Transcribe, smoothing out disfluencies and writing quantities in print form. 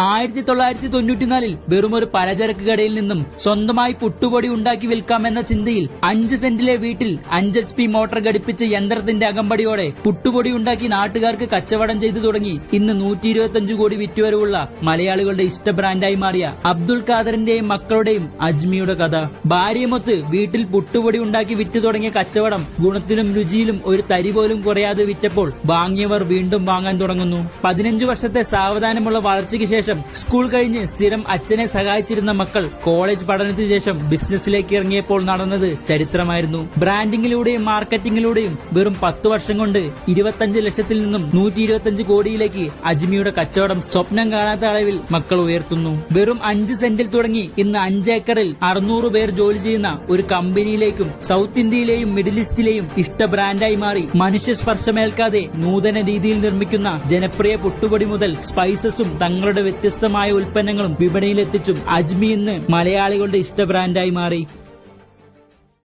1994 വെറുമൊരു പലചരക്ക് കടയിൽ നിന്നും സ്വന്തമായി പുട്ടുപൊടി ഉണ്ടാക്കി വിൽക്കാമെന്ന ചിന്തയിൽ 5 സെന്റിലെ വീട്ടിൽ 5 HP മോട്ടോർ ഘടിപ്പിച്ച യന്ത്രത്തിന്റെ അകമ്പടിയോടെ പുട്ടുപൊടി ഉണ്ടാക്കി നാട്ടുകാർക്ക് കച്ചവടം ചെയ്തു തുടങ്ങി ഇന്ന് 125 കോടി വിറ്റുവരവുള്ള മലയാളികളുടെ ഇഷ്ട ബ്രാൻഡായി മാറിയ അബ്ദുൾ ഖാദറിന്റെയും മക്കളുടെയും അജ്മിയുടെ കഥ. ഭാര്യയുമൊത്ത് വീട്ടിൽ പുട്ടുപൊടി ഉണ്ടാക്കി വിറ്റു തുടങ്ങിയ കച്ചവടം ഗുണത്തിലും രുചിയിലും ഒരു തരി പോലും കുറയാതെ വിറ്റപ്പോൾ വാങ്ങിയവർ വീണ്ടും വാങ്ങാൻ തുടങ്ങുന്നു. 15 വർഷത്തെ സാവധാനമുള്ള വളർച്ചയ്ക്ക് ശേഷം സ്കൂൾ കഴിഞ്ഞ് സ്ഥിരം അച്ഛനെ സഹായിച്ചിരുന്ന മക്കൾ കോളേജ് പഠനത്തിന് ശേഷം ബിസിനസ്സിലേക്ക് ഇറങ്ങിയപ്പോൾ നടന്നത് ചരിത്രമായിരുന്നു. ബ്രാൻഡിങ്ങിലൂടെയും മാർക്കറ്റിംഗിലൂടെയും വെറും 10 വർഷം കൊണ്ട് 25 ലക്ഷത്തിൽ നിന്നും 125 കോടിയിലേക്ക് അജ്മിയുടെ കച്ചവടം സ്വപ്നം കാണാത്ത അളവിൽ മക്കൾ ഉയർത്തുന്നു. വെറും 5 സെന്റിൽ തുടങ്ങി ഇന്ന് 5 ഏക്കറിൽ 600 പേർ ജോലി ചെയ്യുന്ന ഒരു കമ്പനിയിലേക്കും സൗത്ത് ഇന്ത്യയിലെയും മിഡിൽ ഈസ്റ്റിലെയും ഇഷ്ട ബ്രാൻഡായി മാറി മനുഷ്യ സ്പർശമേൽക്കാതെ നൂതന രീതിയിൽ നിർമ്മിക്കുന്ന ജനപ്രിയ പുട്ടുപൊടി മുതൽ സ്പൈസസും തങ്ങളുടെ വ്യത്യസ്തമായ ഉൽപ്പന്നങ്ങളും വിപണിയിലെത്തിച്ചും അജ്മി ഇന്ന് മലയാളികളുടെ ഇഷ്ട ബ്രാൻഡായി മാറി.